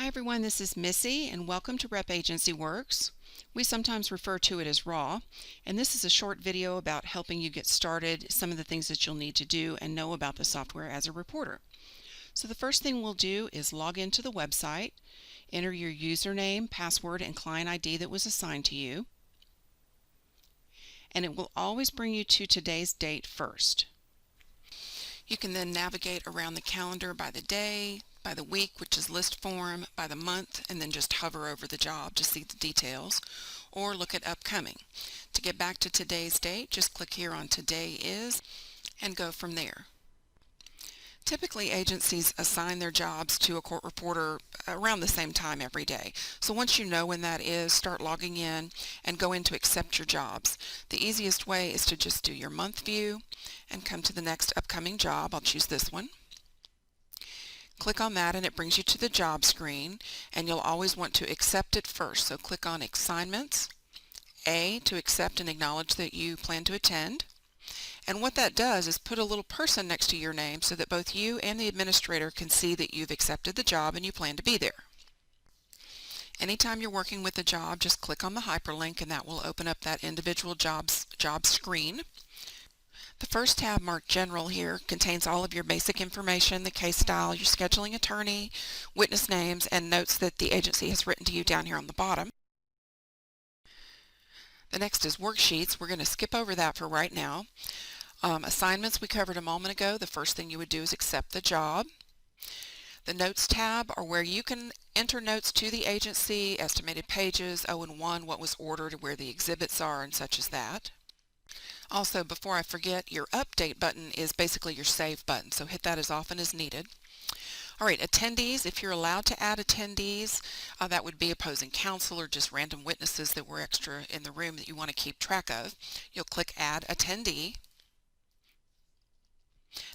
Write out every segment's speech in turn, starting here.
Hi everyone, this is Missy and welcome to Rep Agency Works. We sometimes refer to it as RAW, and this is a short video about helping you get started, some of the things that you'll need to do and know about the software as a reporter. So the first thing we'll do is log into the website, enter your username, password, and client ID that was assigned to you, and it will always bring you to today's date first. You can then navigate around the calendar by the day, by the week, which is list form, by the month, and then just hover over the job to see the details, or look at upcoming. To get back to today's date, just click here on Today Is and go from there. Typically, agencies assign their jobs to a court reporter around the same time every day. So once you know when that is, start logging in and go in to accept your jobs. The easiest way is to just do your month view and come to the next upcoming job. I'll choose this one. Click on that and it brings you to the job screen, and you'll always want to accept it first. So click on Assignments, A, to accept and acknowledge that you plan to attend. And what that does is put a little person next to your name so that both you and the administrator can see that you've accepted the job and you plan to be there. Anytime you're working with a job, just click on the hyperlink and that will open up that individual job screen. The first tab marked General here contains all of your basic information, the case style, your scheduling attorney, witness names, and notes that the agency has written to you down here on the bottom. The next is worksheets. We're going to skip over that for right now. Assignments we covered a moment ago. The first thing you would do is accept the job. The Notes tab are where you can enter notes to the agency, estimated pages, 0 and 1, what was ordered, where the exhibits are, and such as that. Also, before I forget, your Update button is basically your Save button, so hit that as often as needed. All right, attendees, if you're allowed to add attendees, that would be opposing counsel or just random witnesses that were extra in the room that you want to keep track of. You'll click Add Attendee.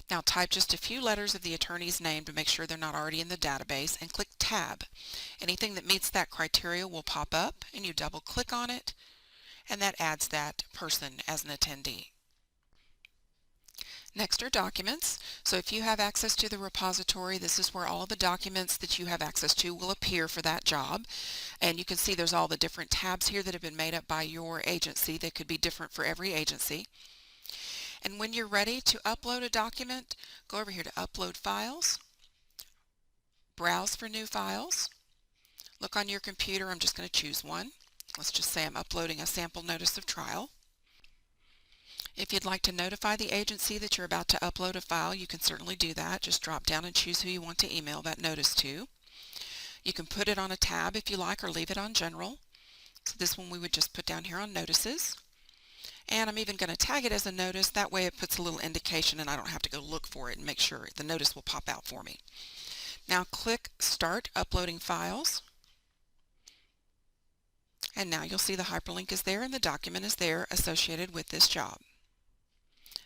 Now type just a few letters of the attorney's name to make sure they're not already in the database and click Tab. Anything that meets that criteria will pop up and you double click on it and that adds that person as an attendee. Next are documents. So if you have access to the repository, this is where all of the documents that you have access to will appear for that job. And you can see there's all the different tabs here that have been made up by your agency. They could be different for every agency. And when you're ready to upload a document, go over here to Upload Files, browse for new files, look on your computer. I'm just going to choose one. Let's just say I'm uploading a sample notice of trial. If you'd like to notify the agency that you're about to upload a file, you can certainly do that. Just drop down and choose who you want to email that notice to. You can put it on a tab if you like or leave it on General. So this one we would just put down here on Notices. And I'm even going to tag it as a notice. That way it puts a little indication and I don't have to go look for it and make sure the notice will pop out for me. Now click Start Uploading Files. And now you'll see the hyperlink is there and the document is there associated with this job.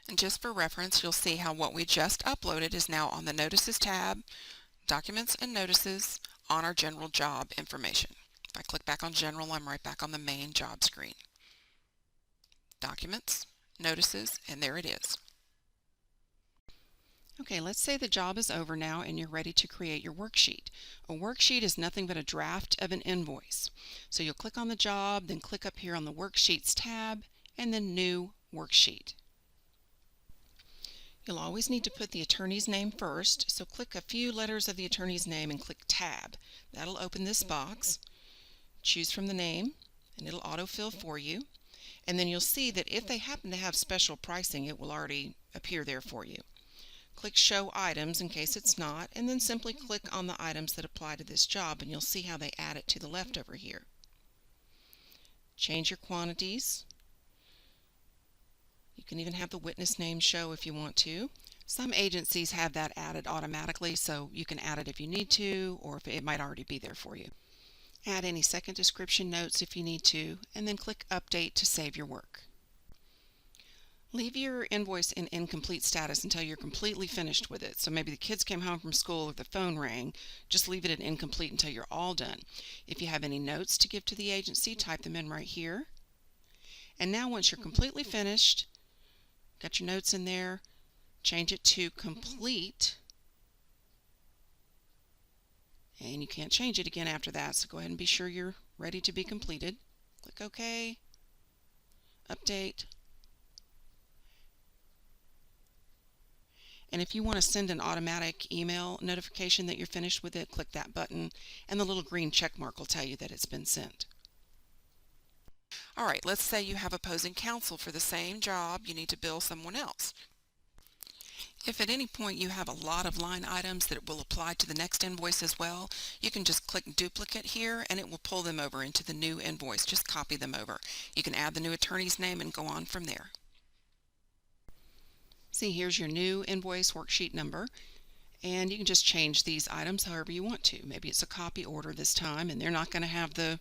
And just for reference, you'll see how what we just uploaded is now on the Notices tab, Documents and Notices, on our General job information. If I click back on General, I'm right back on the main job screen. Documents, Notices, and there it is. Okay, let's say the job is over now and you're ready to create your worksheet. A worksheet is nothing but a draft of an invoice. So you'll click on the job, then click up here on the Worksheets tab, and then New Worksheet. You'll always need to put the attorney's name first, so click a few letters of the attorney's name and click Tab. That'll open this box. Choose from the name, and it'll autofill for you. And then you'll see that if they happen to have special pricing, it will already appear there for you. Click Show Items in case it's not, and then simply click on the items that apply to this job, and you'll see how they add it to the left over here. Change your quantities. You can even have the witness name show if you want to. Some agencies have that added automatically, so you can add it if you need to, or if it might already be there for you. Add any second description notes if you need to, and then click Update to save your work. Leave your invoice in incomplete status until you're completely finished with it. So maybe the kids came home from school or the phone rang. Just leave it in incomplete until you're all done. If you have any notes to give to the agency, type them in right here. And now once you're completely finished, got your notes in there, change it to complete And you can't change it again after that, so go ahead and be sure you're ready to be completed. Click OK, update. And if you want to send an automatic email notification that you're finished with it, click that button and the little green check mark will tell you that it's been sent. Alright, let's say you have opposing counsel for the same job. You need to bill someone else. If at any point you have a lot of line items that will apply to the next invoice as well, you can just click duplicate here and it will pull them over into the new invoice. Just copy them over. You can add the new attorney's name and go on from there. See, here's your new invoice worksheet number, and you can just change these items however you want to. Maybe it's a copy order this time and they're not going to have the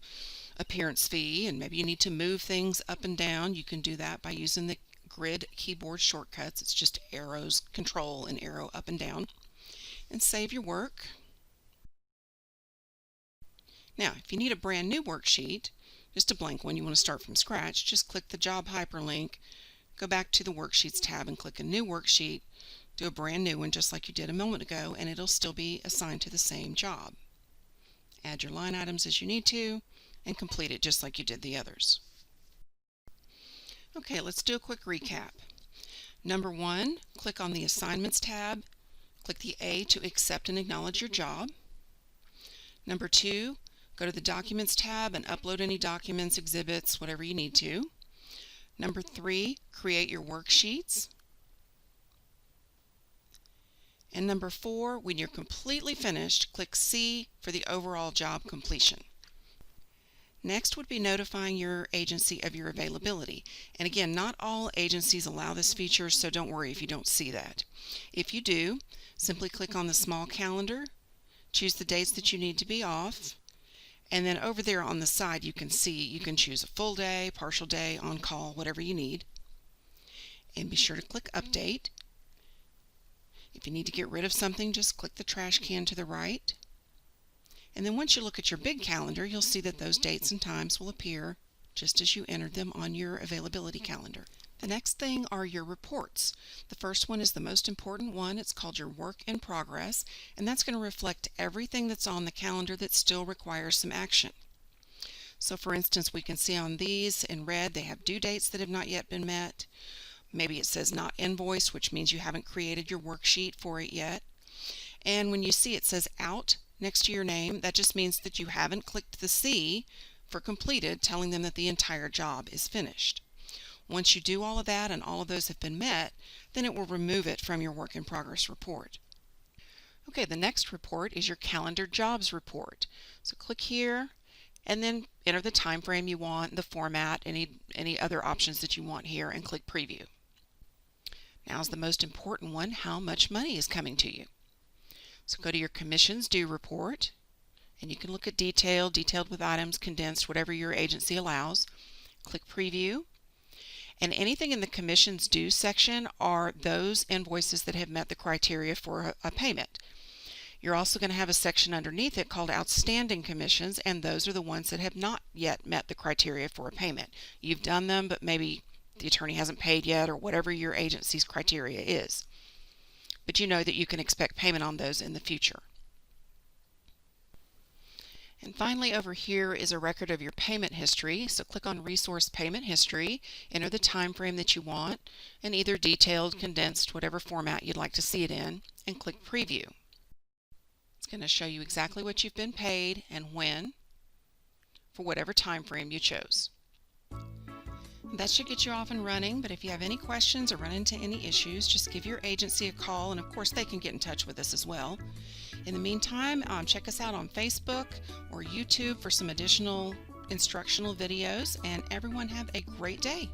appearance fee, and maybe you need to move things up and down. You can do that by using the grid keyboard shortcuts. It's just arrows, control and arrow up and down. And save your work. Now, if you need a brand new worksheet, just a blank one, you want to start from scratch, just click the job hyperlink, go back to the Worksheets tab and click a new worksheet, do a brand new one just like you did a moment ago, and it'll still be assigned to the same job. Add your line items as you need to, and complete it just like you did the others. Okay, let's do a quick recap. Number 1, click on the Assignments tab, click the A to accept and acknowledge your job. Number 2, go to the Documents tab and upload any documents, exhibits, whatever you need to. Number 3, create your worksheets. And number 4, when you're completely finished, click C for the overall job completion. Next would be notifying your agency of your availability. And again, not all agencies allow this feature, so don't worry if you don't see that. If you do, simply click on the small calendar, choose the dates that you need to be off, and then over there on the side you can choose a full day, partial day, on call, whatever you need. And be sure to click update. If you need to get rid of something, just click the trash can to the right. And then once you look at your big calendar, you'll see that those dates and times will appear just as you entered them on your availability calendar. The next thing are your reports. The first one is the most important one. It's called your work in progress, and that's going to reflect everything that's on the calendar that still requires some action. So for instance, we can see on these in red they have due dates that have not yet been met. Maybe it says not invoiced, which means you haven't created your worksheet for it yet. And when you see it says out next to your name, that just means that you haven't clicked the C for completed, telling them that the entire job is finished. Once you do all of that and all of those have been met, then it will remove it from your work in progress report. Okay, the next report is your calendar jobs report. So click here and then enter the time frame you want, the format, any other options that you want here, and click preview. Now is the most important one: how much money is coming to you. So go to your commissions due report, and you can look at detailed with items, condensed, whatever your agency allows. Click preview, and anything in the commissions due section are those invoices that have met the criteria for a payment. You're also going to have a section underneath it called outstanding commissions, and those are the ones that have not yet met the criteria for a payment. You've done them, but maybe the attorney hasn't paid yet, or whatever your agency's criteria is. But you know that you can expect payment on those in the future. And finally, over here is a record of your payment history. So click on Resource Payment History, enter the time frame that you want, and either detailed, condensed, whatever format you'd like to see it in, and click Preview. It's going to show you exactly what you've been paid and when for whatever time frame you chose. That should get you off and running, but if you have any questions or run into any issues, just give your agency a call, and of course they can get in touch with us as well. In the meantime, check us out on Facebook or YouTube for some additional instructional videos, and everyone have a great day.